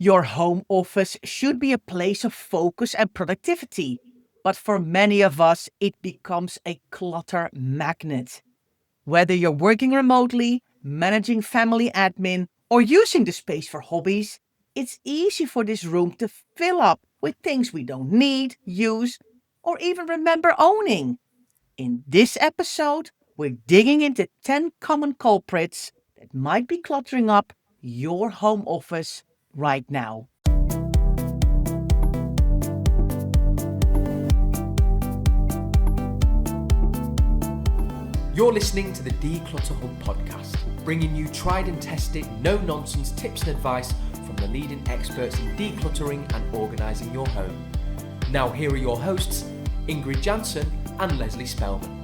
Your home office should be a place of focus and productivity. But for many of us, it becomes a clutter magnet. Whether you're working remotely, managing family admin, or using the space for hobbies, it's easy for this room to fill up with things we don't need, use, or even remember owning. In this episode, we're digging into 10 common culprits that might be cluttering up your home office right now. You're listening to the Declutter Hub podcast, bringing you tried and tested, no-nonsense tips and advice from the leading experts in decluttering and organising your home. Now here are your hosts, Ingrid Jansen and Lesley Spellman.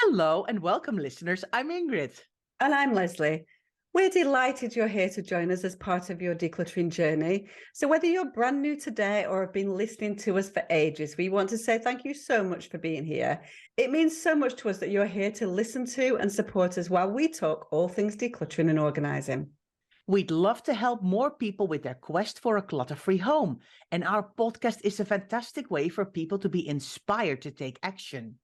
Hello and welcome, listeners. I'm Ingrid. And I'm Lesley. We're delighted you're here to join us as part of your decluttering journey. So whether you're brand new today or have been listening to us for ages, we want to say thank you so much for being here. It means so much to us that you're here to listen to and support us while we talk all things decluttering and organising. We'd love to help more people with their quest for a clutter-free home, and our podcast is a fantastic way for people to be inspired to take action.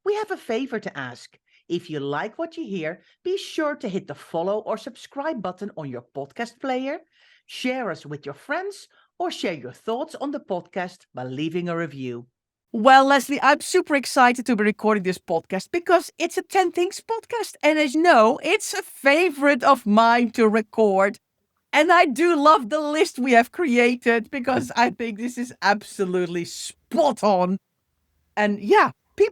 We have a favor to ask. If you like what you hear, be sure to hit the follow or subscribe button on your podcast player, share us with your friends, or share your thoughts on the podcast by leaving a review. Well, Lesley, I'm super excited to be recording this podcast because it's a 10 Things podcast. And as you know, it's a favorite of mine to record. And I do love the list we have created because I think this is absolutely spot on. And yeah, we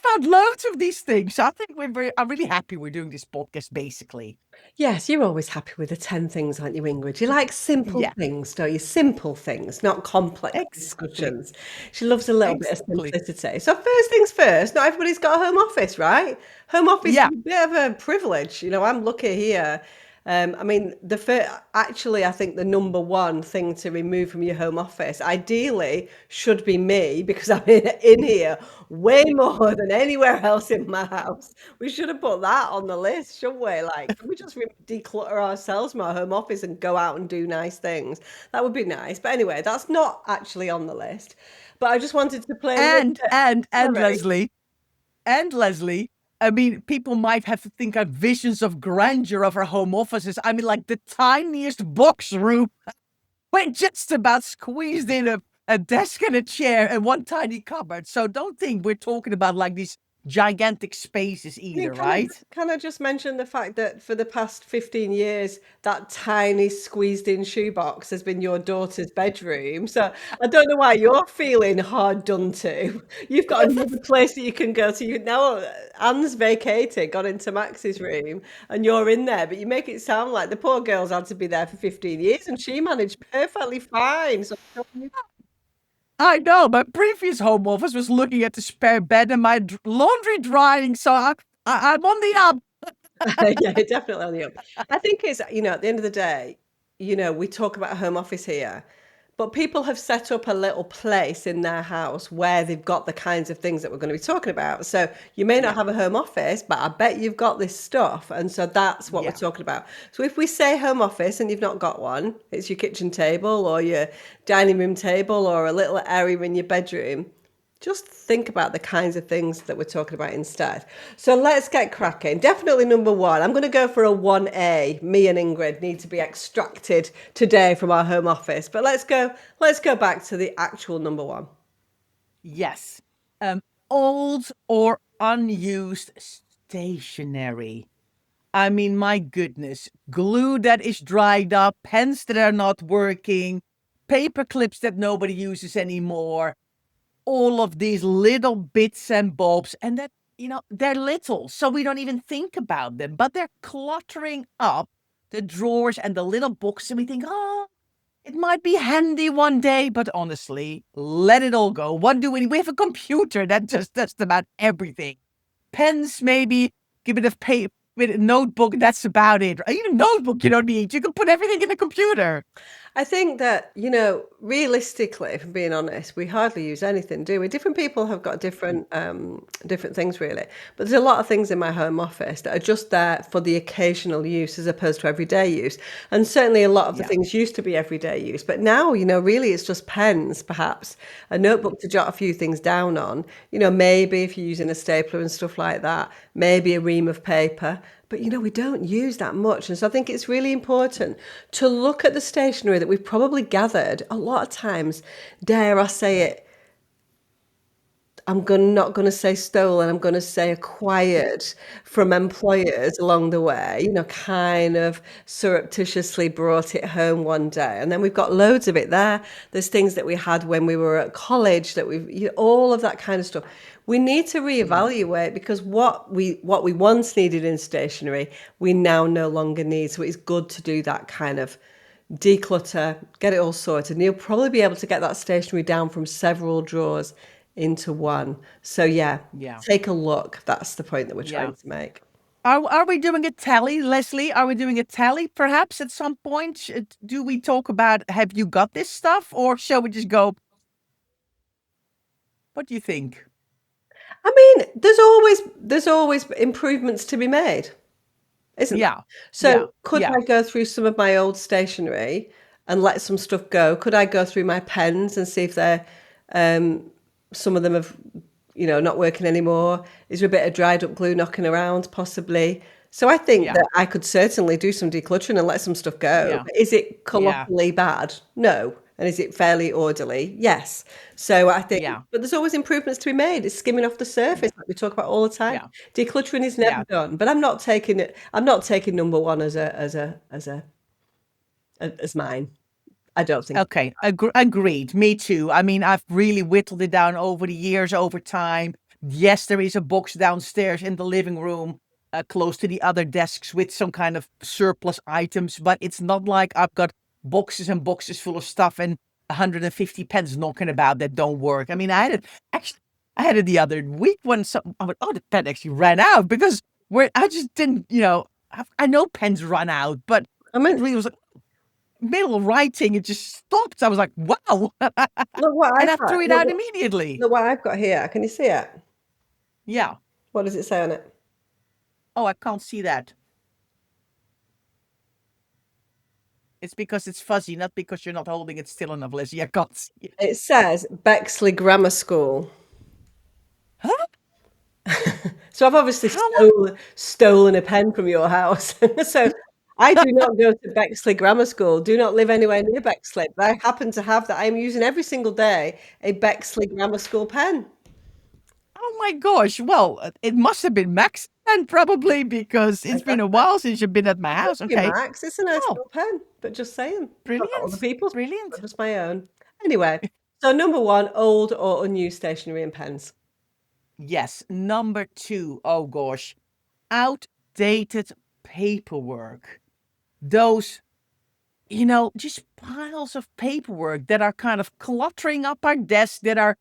found loads of these things. So I think I'm really happy we're doing this podcast basically. Yes, you're always happy with the 10 things, aren't you, Ingrid? You like simple things, don't you? Simple things, not complex discussions. She loves a little bit of simplicity. So first things first, not everybody's got a home office, right? Home office is a bit of a privilege. You know, I'm lucky here. I mean, I think the number one thing to remove from your home office, ideally, should be me, because I'm in here way more than anywhere else in my house. We should have put that on the list, shouldn't we? Like, can we just declutter ourselves from our home office and go out and do nice things? That would be nice. But anyway, that's not actually on the list. But I just wanted to play Lesley, I mean, people might have to think of visions of grandeur of our home offices. I mean, like the tiniest box room. We're just about squeezed in a desk and a chair and one tiny cupboard. So don't think we're talking about like these gigantic spaces either, right? Can I just mention the fact that for the past 15 years, that tiny squeezed in shoebox has been your daughter's bedroom. So I don't know why you're feeling hard done to. You've got another place that you can go to. Now Anne's vacated, got into Max's room, and you're in there, but you make it sound like the poor girl's had to be there for 15 years and she managed perfectly fine. So I know, my previous home office was looking at the spare bed and my laundry drying, so I'm on the up. Yeah, definitely on the up. I think it's, at the end of the day, we talk about a home office here, but people have set up a little place in their house where they've got the kinds of things that we're going to be talking about. So you may not have a home office, but I bet you've got this stuff. And so that's what we're talking about. So if we say home office and you've not got one, it's your kitchen table or your dining room table or a little area in your bedroom. Just think about the kinds of things that we're talking about instead. So let's get cracking. Definitely number one. I'm going to go for a 1A. Me and Ingrid need to be extracted today from our home office. But let's go back to the actual number one. Yes. Old or unused stationery. I mean, my goodness. Glue that is dried up, pens that are not working, paper clips that nobody uses anymore. All of these little bits and bobs, and that, they're little, so we don't even think about them, but they're cluttering up the drawers and the little books, and we think, oh, it might be handy one day, but honestly, let it all go. What do we need? We have a computer that just does about everything. Pens, maybe, give it a paper, with a notebook, that's about it. Even a notebook you don't need. You can put everything in the computer. I think that, realistically, if I'm being honest, we hardly use anything, do we? Different people have got different things really. But there's a lot of things in my home office that are just there for the occasional use as opposed to everyday use. And certainly a lot of the Yeah. things used to be everyday use. But now, really it's just pens, perhaps, a notebook to jot a few things down on. Maybe if you're using a stapler and stuff like that, maybe a ream of paper. But we don't use that much. And so I think it's really important to look at the stationery that we've probably gathered a lot of times, dare I say it, not going to say stolen, I'm going to say acquired from employers along the way, kind of surreptitiously brought it home one day. And then we've got loads of it there. There's things that we had when we were at college that all of that kind of stuff. We need to reevaluate because what we once needed in stationery, we now no longer need. So it's good to do that kind of declutter, get it all sorted. And you'll probably be able to get that stationery down from several drawers into one. So yeah, Yeah. take a look. That's the point that we're Yeah. trying to make. Are we doing a tally, Lesley? Are we doing a tally perhaps at some point? Do we talk about have you got this stuff or shall we just go? What do you think? I mean, there's always improvements to be made, isn't there? Yeah. So Yeah. could Yeah. I go through some of my old stationery and let some stuff go? Could I go through my pens and see if they're some of them have not working anymore? Is there a bit of dried up glue knocking around possibly? So I think Yeah. that I could certainly do some decluttering and let some stuff go. Yeah. Is it Yeah. colossally bad? No. And is it fairly orderly? Yes. So I think, Yeah. but there's always improvements to be made. It's skimming off the surface, like we talk about all the time. Yeah. Decluttering is never Yeah. done. But I'm not taking it. I'm not taking number one as mine. I don't think. Okay, agreed. Me too. I mean, I've really whittled it down over the years, over time. Yes, there is a box downstairs in the living room, close to the other desks with some kind of surplus items, but it's not like I've got boxes and boxes full of stuff and 150 pens knocking about that don't work. I mean, I had it the other week when the pen actually ran out because I just didn't, I know pens run out, but I it mean, really was like, middle of writing, it just stopped. I was like, wow. look what And I've I got. threw it out immediately. Look what I've got here. Can you see it? Yeah. What does it say on it? Oh, I can't see that. It's because it's fuzzy, not because you're not holding it still enough, Lizzie. I can't see it. It says Bexley Grammar School. Huh? So I've obviously stolen a pen from your house. So I do not go to Bexley Grammar School. Do not live anywhere near Bexley. But I happen to have that. I'm using every single day a Bexley Grammar School pen. Oh my gosh. Well, it must have been Max then probably because it's been a while since you've been at my house. Thank you, Okay. Max. It's a nice Oh, little pen, but just saying. Not brilliant. other people's, Brilliant. not just my own. Anyway, so number one, old or unused stationery and pens. Yes. Number 2. Oh gosh. Outdated paperwork. Those, just piles of paperwork that are kind of cluttering up our desk that are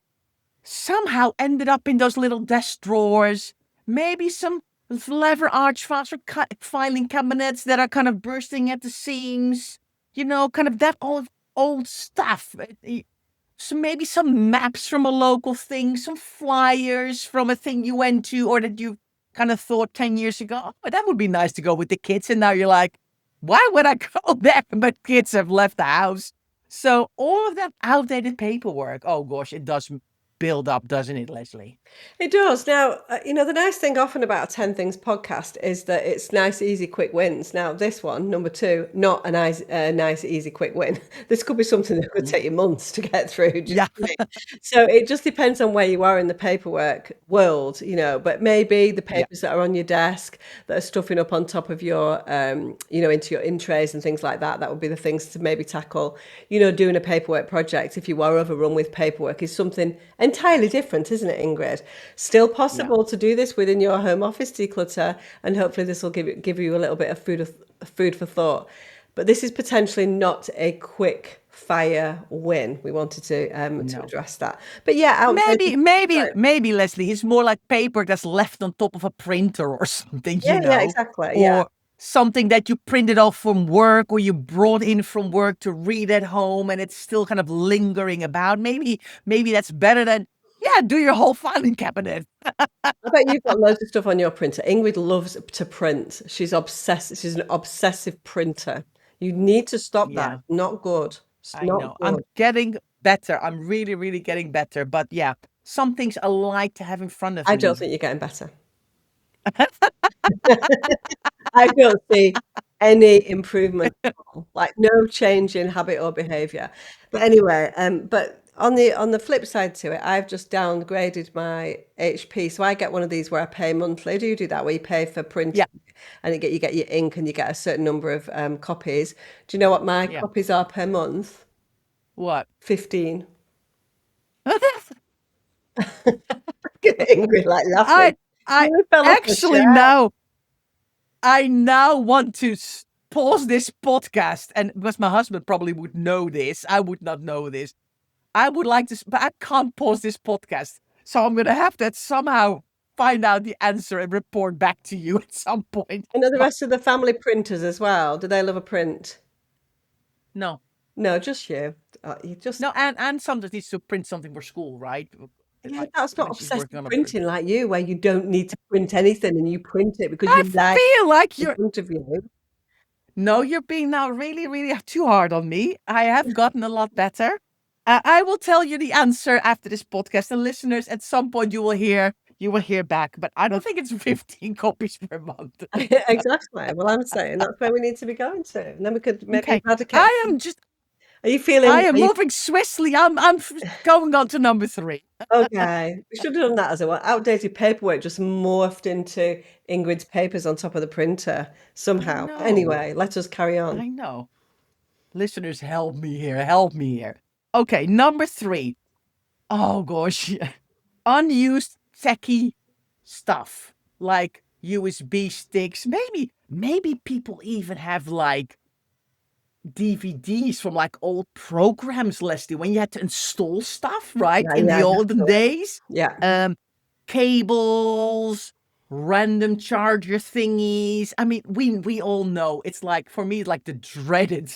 somehow ended up in those little desk drawers. Maybe some leather arch files or filing cabinets that are kind of bursting at the seams. Kind of that old stuff. So maybe some maps from a local thing, some flyers from a thing you went to or that you kind of thought 10 years ago, oh, that would be nice to go with the kids. And now you're like, why would I go there? But kids have left the house. So all of that outdated paperwork, oh gosh, it does build up, doesn't it, Lesley? It does. Now, the nice thing often about a 10 Things podcast is that it's nice, easy, quick wins. Now, this one, number 2, not a nice, easy, quick win. This could be something that could take you months to get through. Yeah. So it just depends on where you are in the paperwork world, but maybe the Yeah. papers that are on your desk that are stuffing up on top of your, into your in trays and things like that, that would be the things to maybe tackle. Doing a paperwork project, if you are overrun with paperwork, is something entirely different, isn't it, Ingrid? Still possible to do this within your home office declutter, and hopefully this will give you a little bit of food for thought. But this is potentially not a quick fire win. We wanted to address that. But yeah, maybe Lesley, it's more like paper that's left on top of a printer or something, yeah, exactly. Or something that you printed off from work or you brought in from work to read at home and it's still kind of lingering about. Maybe that's better than, do your whole filing cabinet. I bet you've got loads of stuff on your printer. Ingrid loves to print. She's obsessed. She's an obsessive printer. You need to stop that. Yeah, It's not good. It's I not know. I'm good. getting better. I'm really, really getting better. But yeah, some things I like to have in front of I don't me. think you're getting better. I don't see any improvement at all, like no change in habit or behavior. But anyway, but on the flip side to it, I've just downgraded my HP. So I get one of these where I pay monthly. Do you do that where you pay for printing Yeah, and you get your ink and you get a certain number of copies? Do you know what my yeah. copies are per month? What? 15. Ingrid like laughing. I I You fell off the actually chair. now want to pause this podcast, and because my husband probably would know this, I would not know this. I would like to, but I can't pause this podcast, so I'm gonna have to somehow find out the answer and report back to you at some point. You know the rest of the family printers as well. Do they love a print? No, No, just you. You just no, and sometimes needs to print something for school, right? yeah, Like that's not when she's obsessive working on a printing like you, where you don't need to print anything and you print it because I you like feel like it in you're. front of you. No, you're being now really, really too hard on me. I have gotten a lot better. I will tell you the answer after this podcast, and listeners, at some point you will hear back. But I don't think it's 15 copies per month. Exactly. Well, I'm saying that's where we need to be going to. And then we could maybe Okay, eradicate. Are you I feeling, am moving swiftly. I'm going on to number 3. okay? We should have done that as well. Outdated paperwork just morphed into Ingrid's papers on top of the printer I somehow. know, Anyway, let us carry on. I know. Listeners, help me here. Help me here. Okay, number 3. Oh gosh, unused techie stuff like USB sticks. Maybe people even have like DVDs from like old programs, Leslie, when you had to install stuff, right? Yeah, In the yeah, olden definitely. days. Yeah. Um, cables, random charger thingies. I mean, we all know it's like, for me, like the dreaded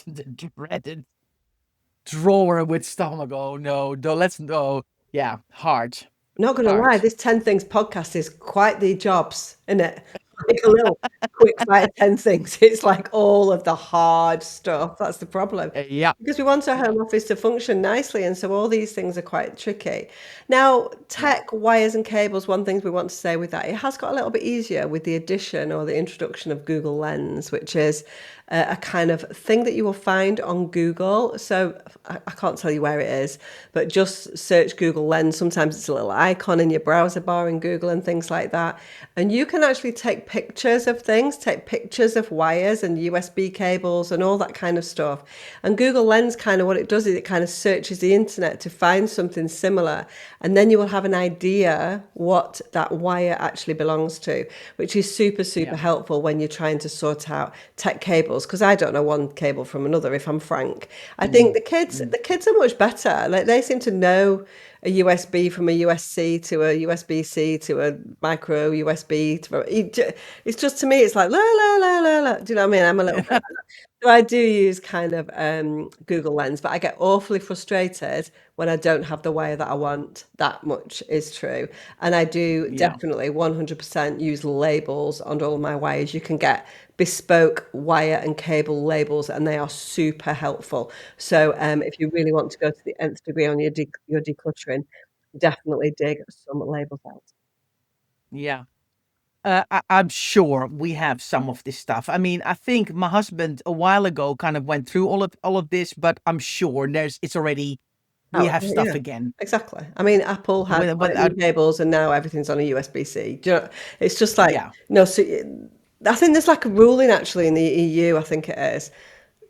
drawer with stuff. I'm like, oh no, let's no. Yeah, hard. Not gonna lie, Hard. this 10 things podcast is quite the jobs, isn't it? Like a little quick fire 10 things. It's like all of the hard stuff. That's the problem. Yeah. Because we want our Yeah. home office to function nicely, and so all these things are quite tricky. Now, Yeah. tech, wires and cables, one thing we want to say with that, it has got a little bit easier with the addition or the introduction of Google Lens, which is a kind of thing that you will find on Google. So I can't tell you where it is, but just search Google Lens. Sometimes it's a little icon in your browser bar in Google and things like that. And you can actually take pictures of things, take pictures of wires and USB cables and all that kind of stuff. And Google Lens, kind of what it does is it kind of searches the internet to find something similar. And then you will have an idea what that wire actually belongs to, which is super, super Yeah. helpful when you're trying to sort out tech cables. Because I don't know one cable from another, if I'm frank. I think Mm. the kids are much better. Like they seem to know a USB from a USB-C to a USB-C to a micro USB. It's just, to me, it's like, la, la, la, la, la. Do you know what I mean? I'm a little bit like that. So I do use kind of Google Lens, but I get awfully frustrated when I don't have the wire that I want. That much is true. And I do Yeah. definitely 100% use labels on all of my wires. You can get bespoke wire and cable labels, and they are super helpful. So if you really want to go to the nth degree on your decluttering, definitely dig some labels out. Yeah. I'm sure we have some of this stuff. I mean, I think my husband a while ago kind of went through all of this, but I'm sure it's already, we Oh, have stuff yeah, again. exactly. I mean, Apple had Without, lightning cables, and now everything's on a USB-C. Do you know, it's just like, yeah. no, so I think there's like a ruling actually in the EU, I think it is,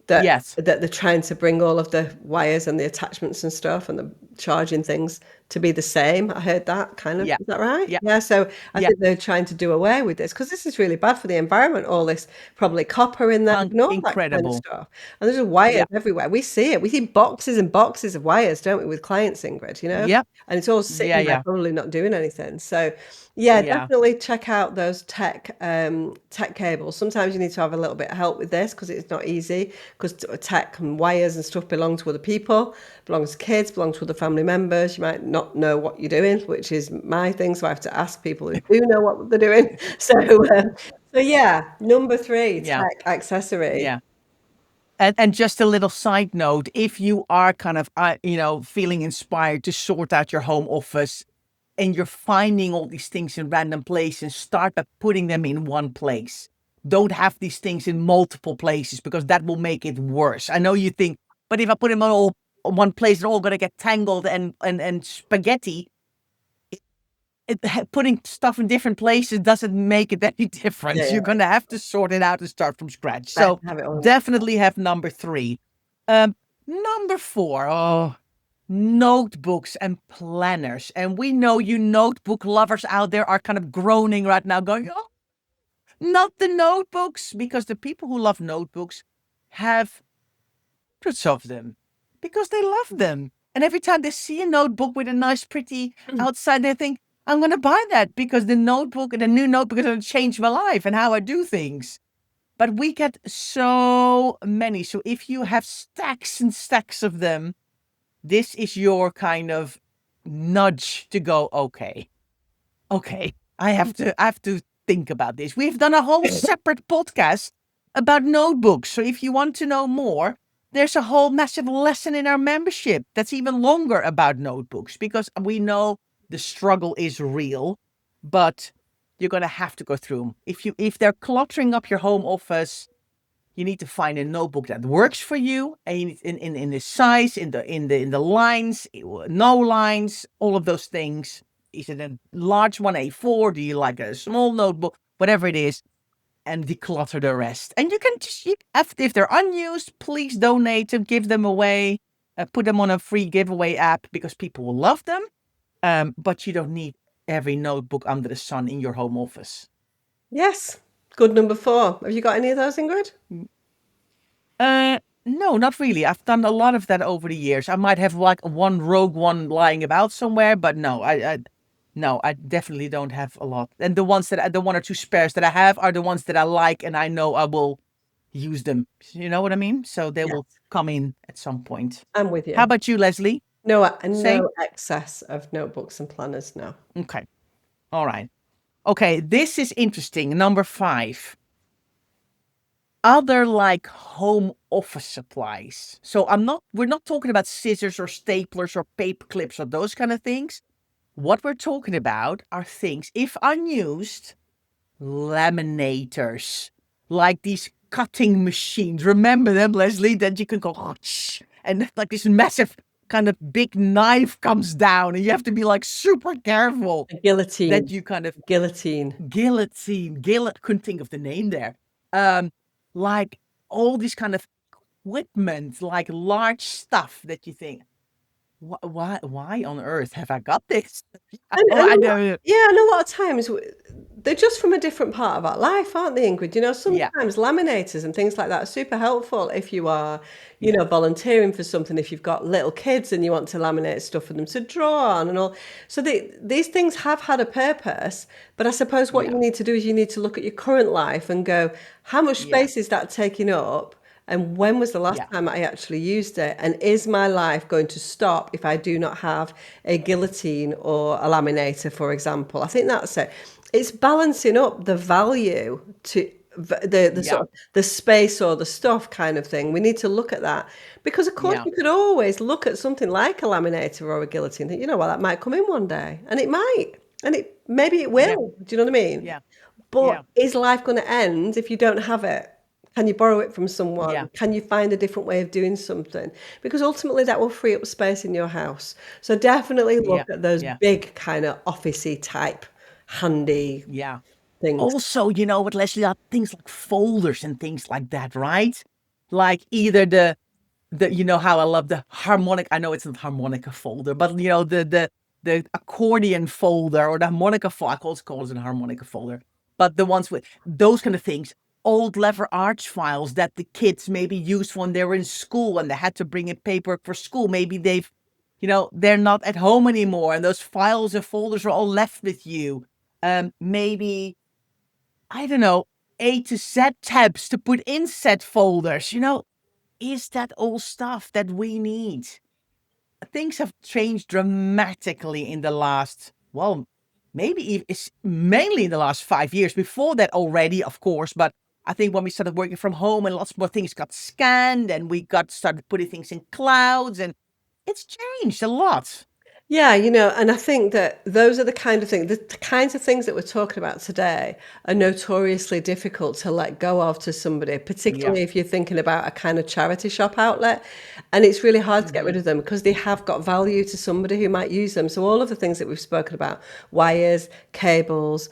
that Yes. they're trying to bring all of the wires and the attachments and stuff and the charging things to be the same. I heard that kind of, Yeah. is that right? Yeah. Yeah. So I Yeah. think they're trying to do away with this because this is really bad for the environment. All this probably copper in there and all that kind of Incredible. stuff. And there's just wires Yeah. everywhere. We see it. We see boxes and boxes of wires, don't we, with clients, Ingrid, Yeah. And it's all Yeah. sitting there, Yeah. probably not doing anything. So yeah, Yeah. definitely check out those tech cables. Sometimes you need to have a little bit of help with this because it's not easy because tech and wires and stuff belong to other people, belongs to kids, belongs to other family members. You might not know what you're doing, which is my thing. So I have to ask people who do know what they're doing. So yeah, number 3, Yeah. tech accessory. Yeah. And just a little side note, if you are kind of, feeling inspired to sort out your home office and you're finding all these things in random places, start by putting them in one place. Don't have these things in multiple places because that will make it worse. I know you think, but if I put them all in one place, they're all going to get tangled and spaghetti. Putting stuff in different places doesn't make it any difference. Yeah, You're going to have to sort it out and start from scratch. better So have it all. definitely have number 3. Number 4, notebooks and planners. And we know you notebook lovers out there are kind of groaning right now going, oh, not the notebooks, because the people who love notebooks have hundreds of them because they love them. And every time they see a notebook with a nice, pretty outside, they think, I'm going to buy that because the new notebook is going to change my life and how I do things. But we get so many. So if you have stacks and stacks of them, this is your kind of nudge to go, okay, I have to think about this. We've done a whole separate podcast about notebooks. So if you want to know more, there's a whole massive lesson in our membership that's even longer about notebooks because we know the struggle is real, but you're going to have to go through them. If they're cluttering up your home office, you need to find a notebook that works for you, and you need in the size, in the lines, no lines, all of those things. Is it a large one, A4? Do you like a small notebook? Whatever it is, and declutter the rest. And you can just, if they're unused, please donate them, give them away, put them on a free giveaway app because people will love them. But you don't need every notebook under the sun in your home office. Yes. Good number 4. Have you got any of those, Ingrid? No, not really. I've done a lot of that over the years. I might have like one rogue one lying about somewhere, but no, I definitely don't have a lot. And the ones the 1 or 2 spares that I have are the ones that I like, and I know I will use them. You know what I mean? So they will come in at some point. I'm with you. How about you, Lesley? No Same? excess of notebooks and planners, no. Okay. All right. Okay, this is interesting. Number 5. Other like home office supplies. So we're not talking about scissors or staplers or paper clips or those kind of things. What we're talking about are things, if unused, laminators, like these cutting machines. Remember them, Lesley, that you can go, and like this massive kind of big knife comes down and you have to be like super careful. A guillotine. That you kind of guillotine. Couldn't think of the name there. Like all this kind of equipment, like large stuff that you think, why on earth have I got this? I know. Yeah, and a lot of times they're just from a different part of our life, aren't they, Ingrid? Sometimes laminators and things like that are super helpful if you are, volunteering for something, if you've got little kids and you want to laminate stuff for them to draw on and all. So these things have had a purpose, but I suppose what you need to do is you need to look at your current life and go, how much space is that taking up? And when was the last time I actually used it? And is my life going to stop if I do not have a guillotine or a laminator, for example? I think that's it. It's balancing up the value to the sort of the space or the stuff kind of thing. We need to look at that because, of course, you could always look at something like a laminator or a guillotine. Think, that might come in one day, and it might, and maybe it will. Do you know what I mean? Yeah. But is life going to end if you don't have it? Can you borrow it from someone? Yeah. Can you find a different way of doing something? Because ultimately that will free up space in your house. So definitely look at those big kind of officey type handy things. Also, you know what, Lesley, things like folders and things like that, right? Like either the how I love the harmonic, I know it's not harmonica folder, but the the accordion folder or the harmonica folder. I call it a harmonica folder, but the ones with those kind of things. Old lever arch files that the kids maybe used when they were in school and they had to bring in paperwork for school. Maybe they're not at home anymore, and those files and folders are all left with you. Maybe, I don't know, A to Z tabs to put in set folders. Is that all stuff that we need? Things have changed dramatically in the last, well, maybe it's mainly in the last 5 years. Before that already, of course, but I think when we started working from home and lots more things got scanned and we started putting things in clouds, and it's changed a lot. Yeah, and I think that those are the kinds of things that we're talking about today are notoriously difficult to let go of to somebody, Yeah. particularly if you're thinking about a kind of charity shop outlet. And it's really hard to get rid Hmm. of them because they have got value to somebody who might use them. So all of the things that we've spoken about, wires, cables,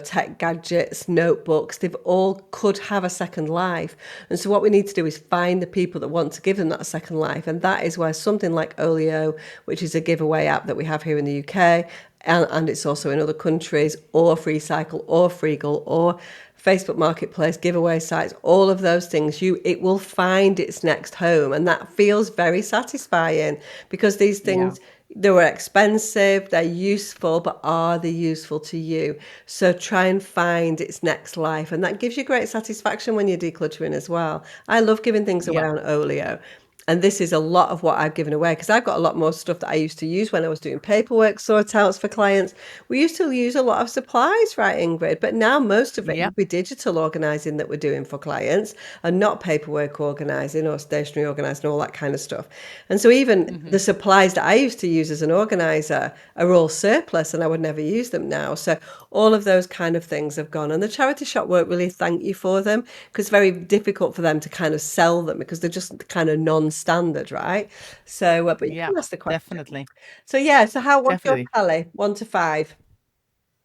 tech gadgets, notebooks, they've all could have a second life. And so what we need to do is find the people that want to give them that second life. And that is where something like Olio, which is a giveaway app that we have here in the UK, and it's also in other countries, or FreeCycle, or Freegal, or Facebook Marketplace, giveaway sites, all of those things, it will find its next home. And that feels very satisfying because these Yeah. things, they were expensive, they're useful, but are they useful to you? So try and find its next life. And that gives you great satisfaction when you're decluttering as well. I love giving things away Yeah. on Olio. And this is a lot of what I've given away because I've got a lot more stuff that I used to use when I was doing paperwork sort outs for clients. We used to use a lot of supplies, right, Ingrid? But now most of it Yeah. would be digital organising that we're doing for clients and not paperwork organising or stationery organising, all that kind of stuff. And so even Hmm. the supplies that I used to use as an organiser are all surplus and I would never use them now. So all of those kind of things have gone. And the charity shop won't really thank you for them because it's very difficult for them to kind of sell them because they're just kind of non-standard, right? So, but you Yeah. can ask the question. Definitely. So yeah, so what's your Definitely. tally? 1 to 5.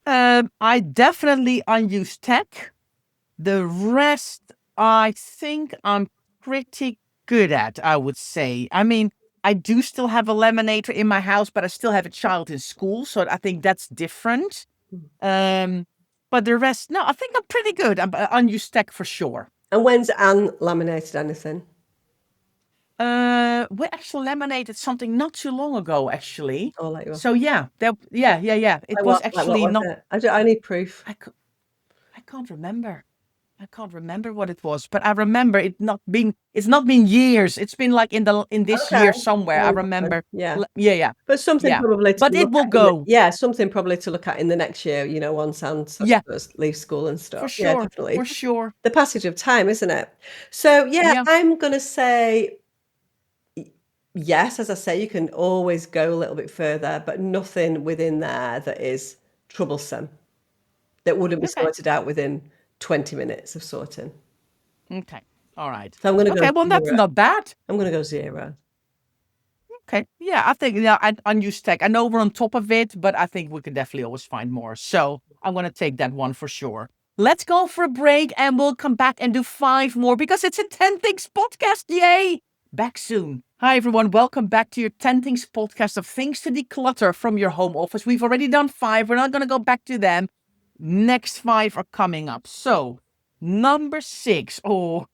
I definitely unuse tech. The rest, I think I'm pretty good at, I would say. I mean, I do still have a laminator in my house, but I still have a child in school, so I think that's different. Um, but the rest, no, I think I'm pretty good. I'm unused tech for sure. And when's Anne laminated anything? We actually laminated something not too long ago, actually. Oh, like you So yeah, yeah. It was like what actually was not. it? I need proof. I can't remember. I can't remember what it was, but I remember it's not been years. It's been like in this Okay. year somewhere. I No, that's fine. remember. Yeah. Yeah. But something Yeah. probably to But it look will at in the, go. yeah, something probably to look at in the next year, once Anne sort Yeah, of leaves school and for stuff. Yeah, sure. definitely. For Just sure. the passage of time, isn't it? So yeah, Yeah. I'm gonna say yes, as I say, you can always go a little bit further, but nothing within there that is troublesome, that wouldn't be Okay. sorted out within 20 minutes of sorting. Okay. All right. So I'm gonna go Okay, well that's 0. not bad. I'm gonna go 0. Okay. Yeah, I think I unused tech. I know we're on top of it, but I think we can definitely always find more. So I'm gonna take that one for sure. Let's go for a break and we'll come back and do 5 more because it's a 10 Things podcast. Yay! Back soon. Hi everyone, welcome back to your 10 Things podcast of things to declutter from your home office. We've already done 5. We're not gonna go back to them. Next 5 are coming up. So number 6. Oh,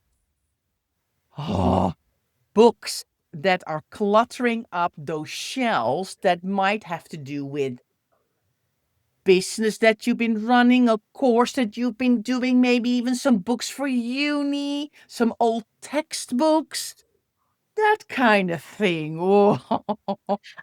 books that are cluttering up those shelves that might have to do with business that you've been running, a course that you've been doing, maybe even some books for uni, some old textbooks, that kind of thing. Oh,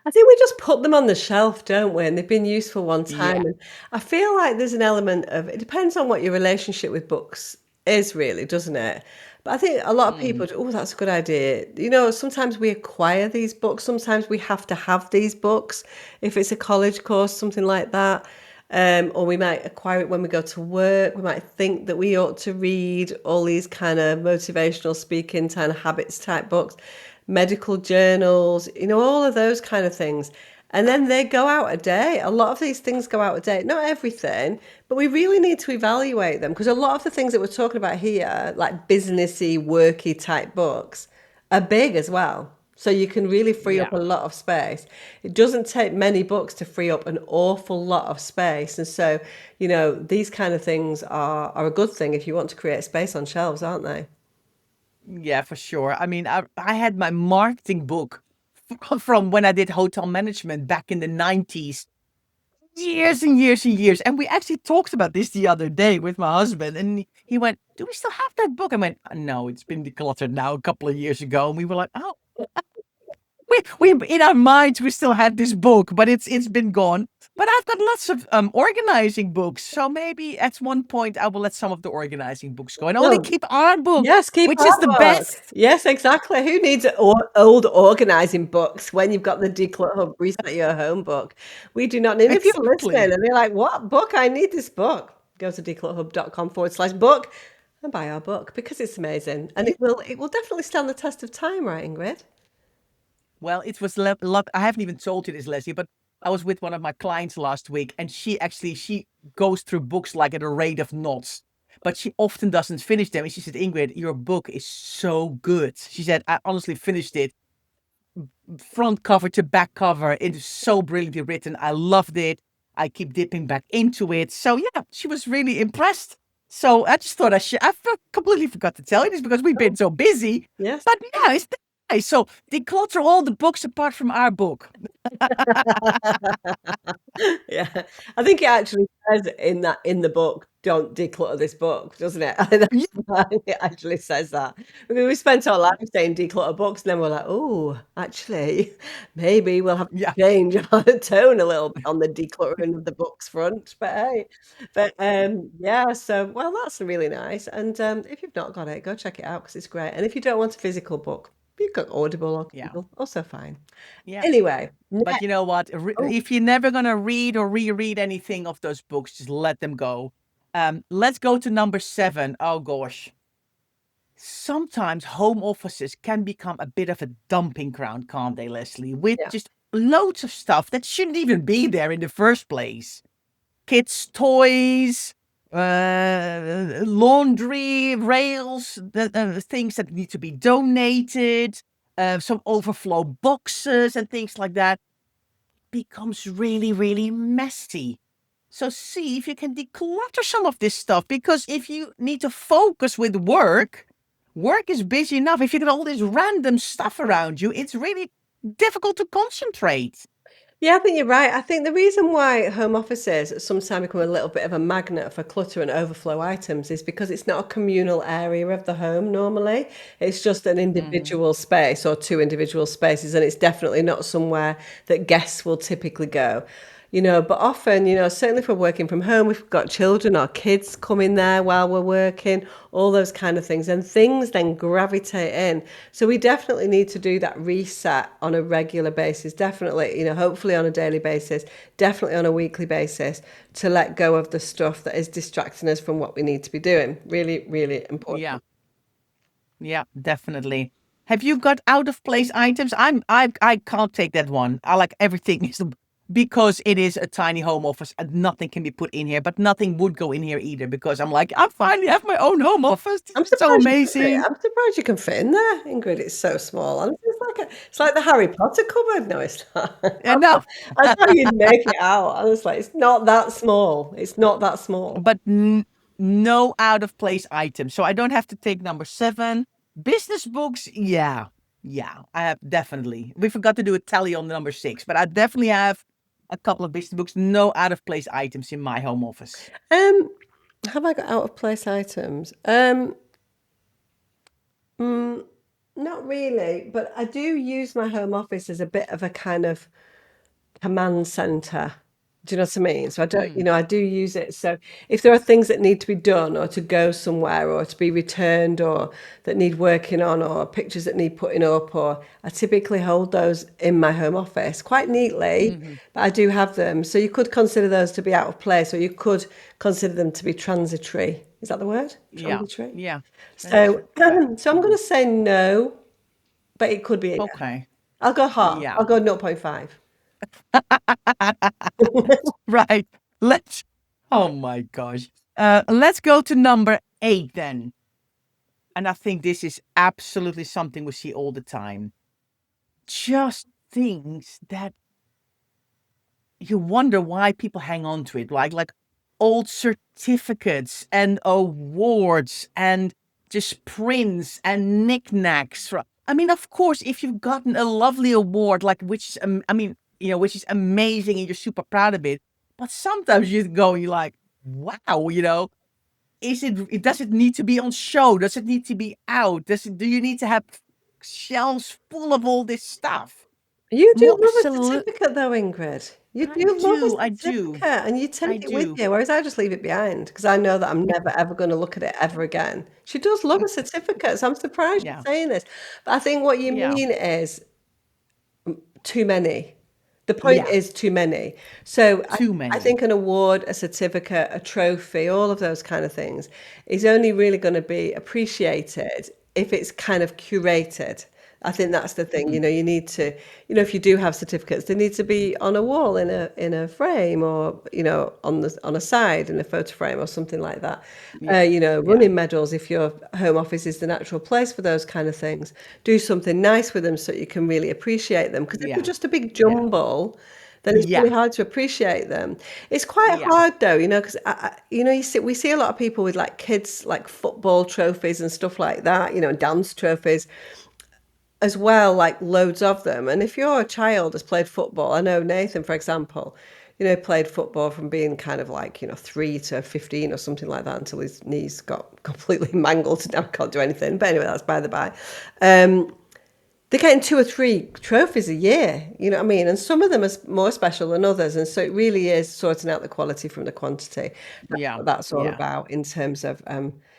I think we just put them on the shelf, don't we? And they've been useful one yeah. time. And I feel like there's an element of it depends on what your relationship with books is, really, doesn't it? But I think a lot of Mm, people, oh, that's a good idea. Sometimes we acquire these books. Sometimes we have to have these books if it's a college course, something like that. Or we might acquire it when we go to work. We might think that we ought to read all these kind of motivational speaking kind of habits type books, medical journals, all of those kind of things. And then they go out a day. A lot of these things go out a day. Not everything, but we really need to evaluate them because a lot of the things that we're talking about here, like businessy, worky type books, are big as well. So you can really free up Yeah. a lot of space. It doesn't take many books to free up an awful lot of space. And so, these kind of things are a good thing if you want to create space on shelves, aren't they? Yeah, for sure. I mean, I had my marketing book from when I did hotel management back in the 90s, years and years and years. And we actually talked about this the other day with my husband. And he went, "Do we still have that book?" I went, "No, it's been decluttered now a couple of years ago." And we were like, "Oh, we in our minds we still had this book, but it's been gone." But I've got lots of organizing books, so maybe at one point I will let some of the organizing books go and only Well, keep our book, yes, keep which is our the book. best. Yes, exactly. Who needs old organizing books when you've got the Declutter Hub Reset Your Home book? We do not need. If you're listening Exactly. and you're like, what book? I need this book. Go to declutterhub.com/book and buy our book because it's amazing. And Yeah. it will definitely stand the test of time, right, Ingrid? Well, it was I haven't even told you this, Leslie, but I was with one of my clients last week, and she goes through books like at a rate of knots, but she often doesn't finish them. And she said, "Ingrid, your book is so good." She said, "I honestly finished it front cover to back cover. It is so brilliantly written. I loved it. I keep dipping back into it." So yeah, she was really impressed. So I just thought completely forgot to tell you this because we've been so busy. Yes. But yeah, it's nice. So declutter all the books apart from our book. Yeah, I think it actually says in the book, "Don't declutter this book," doesn't it? I think Yeah, that's why it actually says that. I mean, we spent our life saying declutter books, and then we're like, "Oh, actually, maybe we'll have to yeah, change our tone a little bit on the decluttering of the books front." But hey, yeah. So well, that's really nice. And if you've not got it, go check it out because it's great. And if you don't want a physical book, you've got Audible or yeah, Kindle, also fine. yeah. Anyway, But next. you know what? Oh, If you're never gonna read or reread anything of those books, just let them go. Let's go to number 7. Oh gosh. Sometimes home offices can become a bit of a dumping ground, can't they, Leslie? With yeah. just loads of stuff that shouldn't even be there in the first place. Kids' toys, laundry, rails, things that need to be donated, some overflow boxes and things like that. Becomes really, really messy. So see if you can declutter some of this stuff because if you need to focus with work, work is busy enough. If you got all this random stuff around you, it's really difficult to concentrate. Yeah, I think you're right. I think the reason why home offices sometimes become a little bit of a magnet for clutter and overflow items is because it's not a communal area of the home normally. It's just an Hmm. individual space or two individual spaces, and it's definitely not somewhere that guests will typically go. But often, certainly if we're working from home, we've got children or kids come in there while we're working, all those kind of things, and things then gravitate in. So we definitely need to do that reset on a regular basis, definitely, hopefully on a daily basis, definitely on a weekly basis to let go of the stuff that is distracting us from what we need to be doing. Really, really Yeah, important. yeah, definitely. Have you got out of place items? I can't take that one. I like everything is because it is a tiny home office and nothing can be put in here, but nothing would go in here either because I'm like, I finally have my own home office. This I'm is so surprised you can fit. amazing. I'm surprised you can fit in there, Ingrid. It's so small. And it's like the Harry Potter cupboard. No, it's not. And now, I thought you'd make it out. I was like, it's not that small. It's not that small. but no out of place items. So I don't have to take number 7. Business books, yeah. Yeah, I have definitely. We forgot to do a tally on number 6, but I definitely have a couple of business books, no out of place items in my home office. Um, have I got out of place items? Not really, but I do use my home office as a bit of a kind of command center. Do you know what I mean? So I don't, Mm, I do use it. So if there are things that need to be done or to go somewhere or to be returned or that need working on or pictures that need putting up or I typically hold those in my home office quite neatly, hmm. but I do have them. So you could consider those to be out of place or you could consider them to be transitory. Is that the word? Yeah, Transitory? yeah. So, Transitory. Yeah. so I'm going Hmm. to say no, but it could be a yes. Okay. I'll go half. Yeah. I'll go 0.5. Right. Let's. Oh my gosh. Let's go to number 8 then. And I think this is absolutely something we see all the time. just things that you wonder why people hang on to it, like old certificates and awards and just prints and knickknacks. I mean, of course, if you've gotten a lovely award, like which is, I mean, which is amazing and you're super proud of it, but sometimes you're like, wow, does it need to be on show? Does it need to be out? Do you need to have shelves full of all this stuff? You do More love a absolute. certificate though, Ingrid. You I do love a do, I do, certificate and you take I it with do. you, whereas I just leave it behind because I know that I'm never ever going to look at it ever again. She does love a certificate, so I'm surprised Yeah, you're saying this. But I think what you yeah, mean is too many. The point yeah. is too many. So Too I many. think an award, a certificate, a trophy, all of those kind of things is only really going to be appreciated if it's kind of curated. I think that's the thing. Mhm. You need to, if you do have certificates, they need to be on a wall in a frame or, on a side in a photo frame or something like that. Yeah, yeah, Running medals, if your home office is the natural place for those kind of things, do something nice with them so you can really appreciate them. Because if they're yeah, just a big yeah, jumble, then it's yeah, really hard to appreciate them. It's quite yeah, hard though, because we see a lot of people with like kids like football trophies and stuff like that, dance trophies as well, like loads of them. And if your child has played football, I know Nathan, for example, played football from being kind of like, 3 to 15 or something like that until his knees got completely mangled. Now can't do anything. But anyway, that's by the by. They're getting 2 or 3 trophies a year, you know what I mean? And some of them are more special than others. And so it really is sorting out the quality from the quantity. That's yeah, what that's all yeah, about in terms of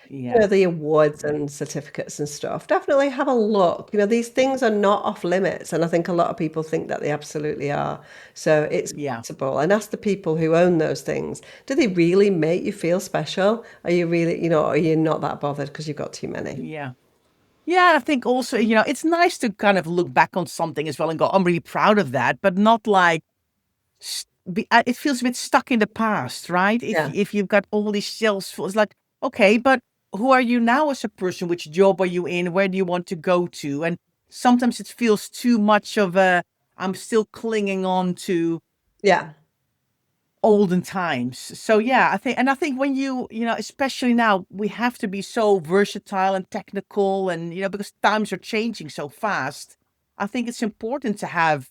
yeah, the awards yeah, and certificates and stuff. Definitely have a look. These things are not off limits, and I think a lot of people think that they absolutely are. So it's yeah, possible. And ask the people who own those things, do they really make you feel special? Are you really, are you not that bothered because you've got too many? yeah. Yeah, I think also, it's nice to kind of look back on something as well and go, I'm really proud of that, but not like it feels a bit stuck in the past, right? If Yeah. if you've got all these shelves full, it's like, okay, but who are you now as a person? Which job are you in? Where do you want to go to? And sometimes it feels too much of I'm still clinging on to Yeah. olden times. So yeah, I think when especially now, we have to be so versatile and technical and because times are changing so fast. I think it's important to have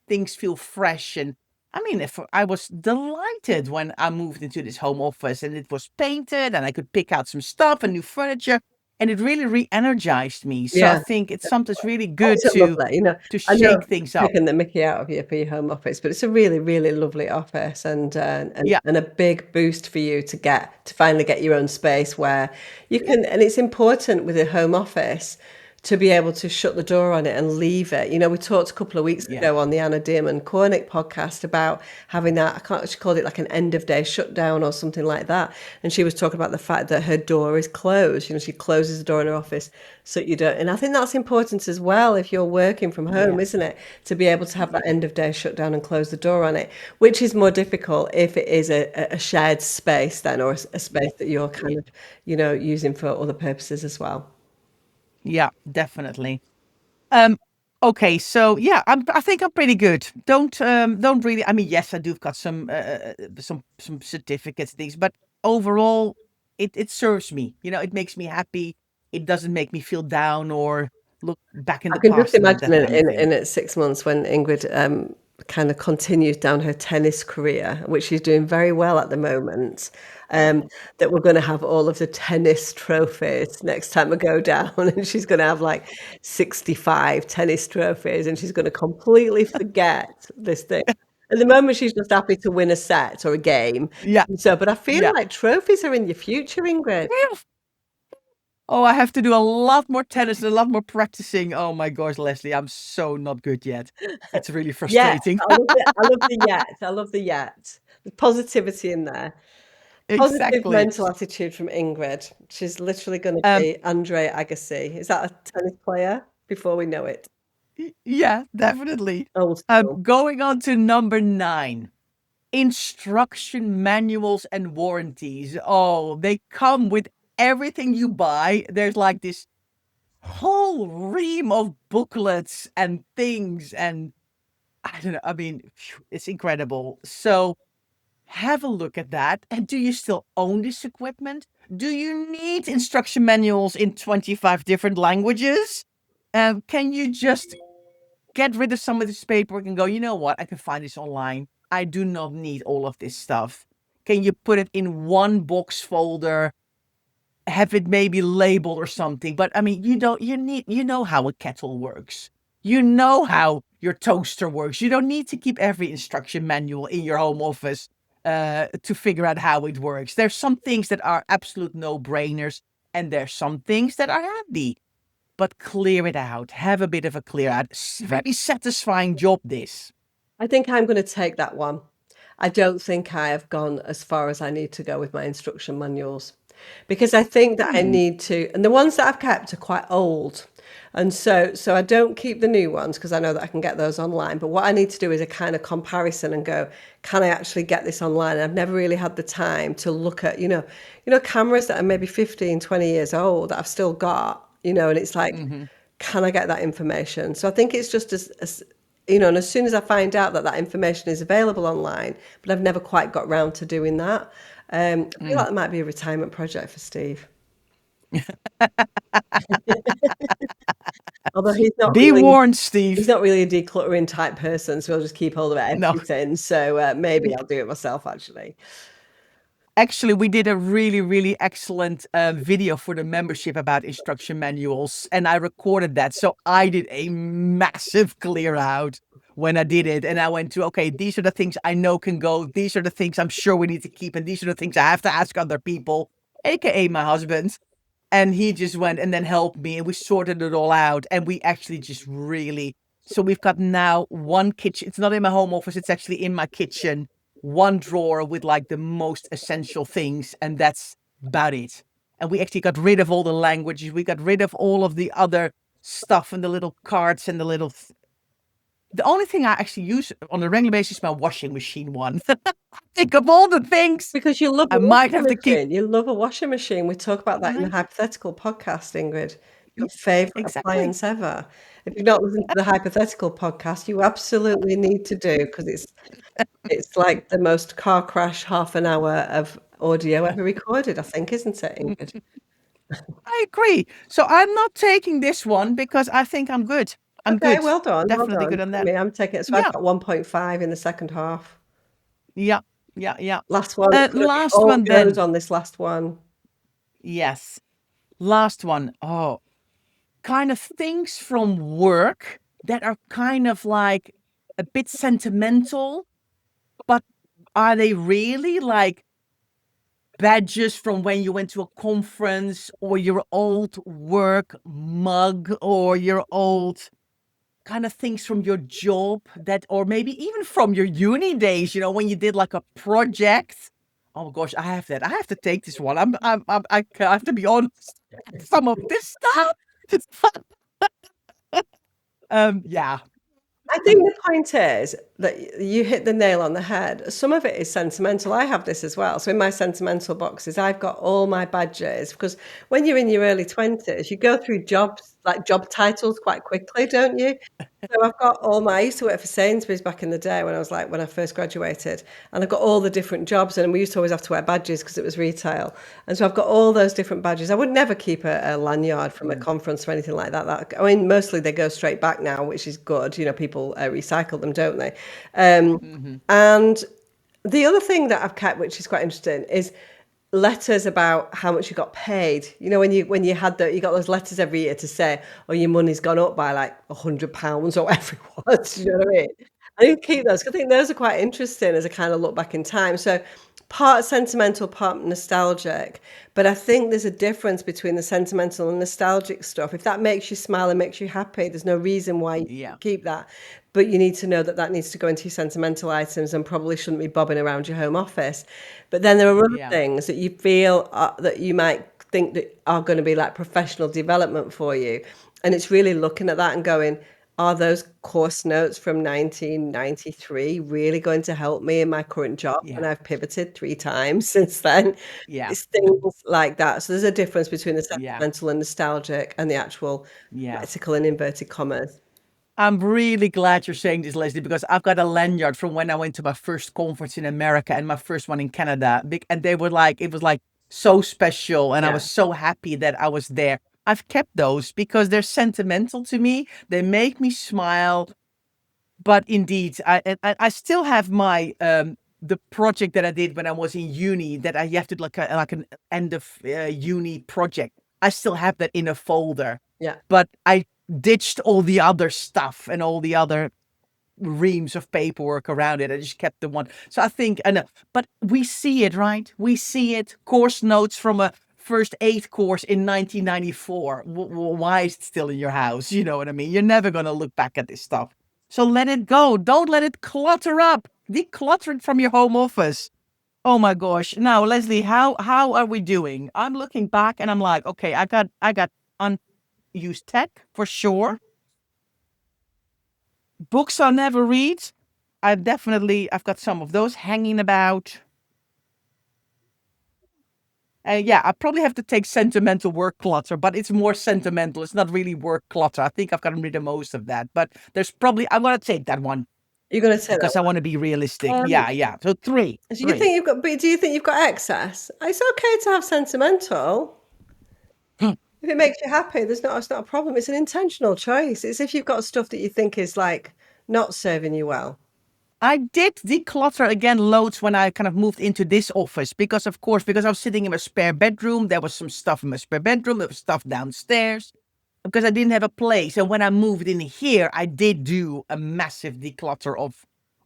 things feel fresh. And I mean, if I was delighted when I moved into this home office and it was painted and I could pick out some stuff and new furniture, and it really re-energized me. So I Yeah. think it's sometimes really Oh, good it's a lovely, to I know shake things up. taking the mickey out of you for your home office, but it's a really, really lovely office and Yeah, and a big boost for you to finally get your own space where you can, and it's important with a home office to be able to shut the door on it and leave it. We talked a couple of weeks yeah, ago on the Anna Dearman Cornick podcast about having that, I can't, she called it like an end of day shutdown or something like that. And she was talking about the fact that her door is closed. She closes the door in her office so you don't. And I think that's important as well if you're working from yeah, home, isn't it? To be able to have that yeah, end of day shutdown and close the door on it, which is more difficult if it is a shared space then, or a yeah, space that you're yeah, kind of, using for other purposes as well. yeah, definitely. Um, okay, so yeah, I think I'm pretty good. Don't really. I mean, yes, I do got some certificates, things, but overall, it serves me. It makes me happy. It doesn't make me feel down or look back in I the can just past and imagine that kind of thing. in 6 months when Ingrid kind of continues down her tennis career, which she's doing very well at the moment, um, that we're going to have all of the tennis trophies next time I go down, and she's going to have like 65 tennis trophies, and she's going to completely forget this thing. At the moment, she's just happy to win a set or a game. Yeah, So, but I feel yeah. like trophies are in your future, Ingrid. Oh, I have to do a lot more tennis and a lot more practicing. Oh my gosh, Leslie, I'm so not good yet. It's really Yes, frustrating. I love the yet. I love the yet. The positivity in there. Positive Exactly. mental attitude from Ingrid. She's literally gonna Um, be Andre Agassi. Is that a tennis player? Before we know it. yeah, definitely. Old school. Going on to number 9. Instruction manuals and warranties. Oh, they come with everything you buy. There's like this whole ream of booklets and things, and I don't know. I mean, it's incredible. So have a look at that. And do you still own this equipment? Do you need instruction manuals in 25 different languages? Can you just get rid of some of this paperwork and go, you know what? I can find this online. I do not need all of this stuff. Can you put it in one box folder? Have it maybe labeled or something? But I mean, you know how a kettle works. You know how your toaster works. You don't need to keep every instruction manual in your home office to figure out how it works. There's some things that are absolute no-brainers, and there's some things that are handy. But clear it out. Have a bit of a clear out. Very satisfying job, this. I think I'm going to take that one. I don't think I have gone as far as I need to go with my instruction manuals because I think that I need to, and the ones that I've kept are quite old. And so I don't keep the new ones because I know that I can get those online. But what I need to do is a kind of comparison and go, can I actually get this online? And I've never really had the time to look at, cameras that are maybe 15, 20 years old that I've still got, and it's like, can I get that information? So I think it's just as and as soon as I find out that that information is available online, but I've never quite got round to doing that. I feel like it might be a retirement project for Steve. Although Be warned, he's Steve. not really a decluttering type person, so he'll just keep hold of No. everything. So maybe I'll do it myself, actually. Actually, we did a really, really excellent video for the membership about instruction manuals, and I recorded that. So I did a massive clear out when I did it. And I went to, okay, these are the things I know can go. These are the things I'm sure we need to keep. And these are the things I have to ask other people, AKA my husband. And he just went and then helped me, and we sorted it all out. And we actually just really, so we've got now one kitchen. It's not in my home office. It's actually in my kitchen. One drawer with like the most essential things. And that's about it. And we actually got rid of all the languages. We got rid of all of the other stuff and the little cards and the little. The only thing I actually use on a regular basis is my washing machine one. Think of all the things Because you love I a might washing have to keep. machine. You love a washing machine. We talk about that in the Right? hypothetical podcast, Ingrid. Your favorite Exactly. appliance ever. If you've not listened to the hypothetical podcast, you absolutely need to do because it's like the most car crash half an hour of audio ever recorded, I think, isn't it, Ingrid? I agree. So I'm not taking this one because I think I'm good. I'm Okay, good. well done, well Definitely done. good on I that. mean, I'm taking it. So I've Yeah. got 1.5 in the second half. Yeah. Yeah. Yeah. Last one, it's going to be Last all one goes then. on this last one. Yes. Last one. Oh, kind of things from work that are kind of like a bit sentimental, but are they really like badges from when you went to a conference, or your old work mug, or your old kind of things from your job that, or maybe even from your uni days, when you did like a project? Oh gosh, I have that. I have to take this one. I have to be honest. Some of this stuff. Yeah. I think the point is that you hit the nail on the head. Some of it is sentimental. I have this as well. So in my sentimental boxes, I've got all my badges because when you're in your early 20s, you go through jobs, like job titles quite quickly, don't you? So I've got I used to work for Sainsbury's back in the day when I first graduated, and I've got all the different jobs, and we used to always have to wear badges because it was retail. And so I've got all those different badges. I would never keep a lanyard from a conference or anything like that. I mean, mostly they go straight back now, which is good. People recycle them, don't they? And the other thing that I've kept, which is quite interesting, is letters about how much you got paid. When you got those letters every year to say, oh, your money's gone up by like £100 or whatever it was. You know what I mean? I do keep those. I think those are quite interesting as a kind of look back in time. So part sentimental, part nostalgic. But I think there's a difference between the sentimental and nostalgic stuff. If that makes you smile and makes you happy, there's no reason why you Yeah. keep that. But you need to know that that needs to go into your sentimental items and probably shouldn't be bobbing around your home office. But then there are other Yeah. things that you feel that you might think that are going to be like professional development for you. And it's really looking at that and going, are those course notes from 1993 really going to help me in my current job? Yeah. And I've pivoted 3 times since then. Yeah. It's things like that. So there's a difference between the Yeah. sentimental and nostalgic and the actual Yeah. practical and inverted commas. I'm really glad you're saying this, Lesley, because I've got a lanyard from when I went to my first conference in America and my first one in Canada. And they were like, it was like so special. And I Yeah. was so happy that I was there. I've kept those because they're sentimental to me. They make me smile. But indeed, I still have my the project that I did when I was in uni that I have to like an end of uni project. I still have that in a folder, Yeah. but I ditched all the other stuff and all the other reams of paperwork around it. I just kept the one. So I think, but we see it, right? We see it. Course notes from a first aid course in 1994. Why is it still in your house? You know what I mean? You're never going to look back at this stuff. So let it go. Don't let it clutter up. Declutter it from your home office. Oh my gosh. Now, Lesley, how are we doing? I'm looking back and I'm like, okay, I got unused tech for sure. Books I never read. I've got some of those hanging about. Yeah, I probably have to take sentimental work clutter, but it's more sentimental. It's not really work clutter. I think I've gotten rid of most of that, but I'm going to take that one You're gonna say that because I one. want to be realistic. Um, Yeah. So three. do you think you've got excess? It's okay to have sentimental. Hmm. If it makes you happy, it's not a problem. It's an intentional choice. It's if you've got stuff that you think is like not serving you well. I did declutter again loads when I kind of moved into this office because I was sitting in my spare bedroom. There was some stuff in my spare bedroom. There was stuff downstairs because I didn't have a place. And when I moved in here, I did do a massive declutter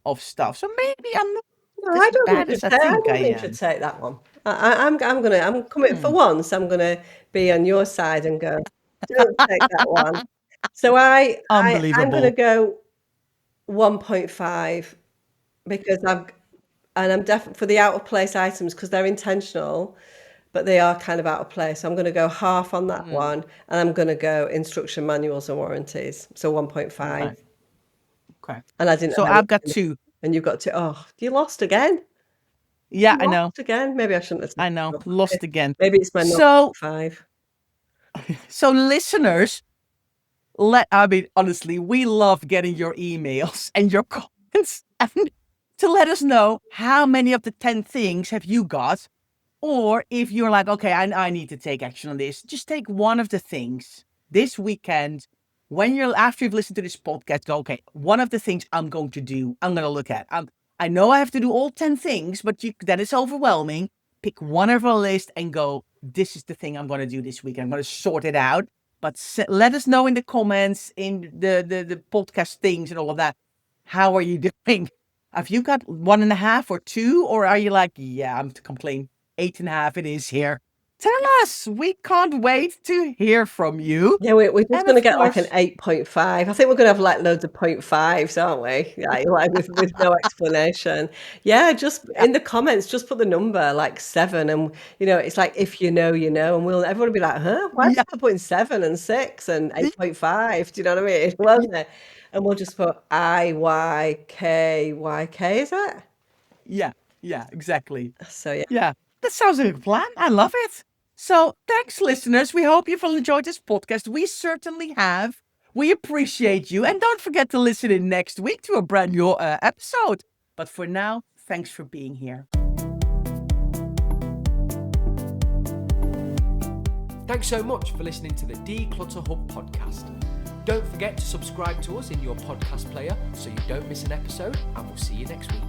of stuff. So maybe I'm not No, as bad as I think I I think you should am. take that one. I'm coming for Hmm. once. I'm gonna be on your side and go, don't take that one. So I'm gonna Unbelievable. go 1.5 because I'm definitely for the out of place items because they're intentional, but they are kind of out of place. So I'm going to go half on that Mm, one, and I'm going to go instruction manuals and warranties. So 1.5, okay. Okay. and I didn't So have any, I've got two. and you've got to. Oh, you lost again. Yeah, You I know. lost again. Maybe I shouldn't have said I know. that. Lost again. Maybe it's my So 0.5. listeners, honestly, we love getting your emails and your comments and to let us know how many of the 10 things have you got. Or if you're like, okay, I need to take action on this, just take one of the things this weekend. After you've listened to this podcast, go, okay, one of the things I'm going to do, I'm going to look at. I know I have to do all 10 things, but that is overwhelming. Pick one of our list and go, this is the thing I'm going to do this week. I'm going to sort it out. But let us know in the comments, in the podcast things and all of that. How are you doing? Have you got 1.5 or 2? Or are you like, yeah, I'm to complain. 8.5 it is here. Tell us. We can't wait to hear from you. Yeah, we're just And going to of get like an course, 8.5. I think we're going to have like loads of 0.5s, aren't we? Like with no explanation. Yeah, just yeah, in the comments, just put the number like 7, and it's like if you know, you know, and everyone will be like, huh? Why are yeah, people putting 7 and 6 and 8.5? Do you know what I mean? Won't they? And we'll just put IYKYK, is it? yeah, exactly. So yeah. Yeah, that sounds like a plan. I love it. So thanks, listeners. We hope you've enjoyed this podcast. We certainly have. We appreciate you. And don't forget to listen in next week to a brand new episode. But for now, thanks for being here. Thanks so much for listening to the Declutter Hub podcast. Don't forget to subscribe to us in your podcast player so you don't miss an episode, and we'll see you next week.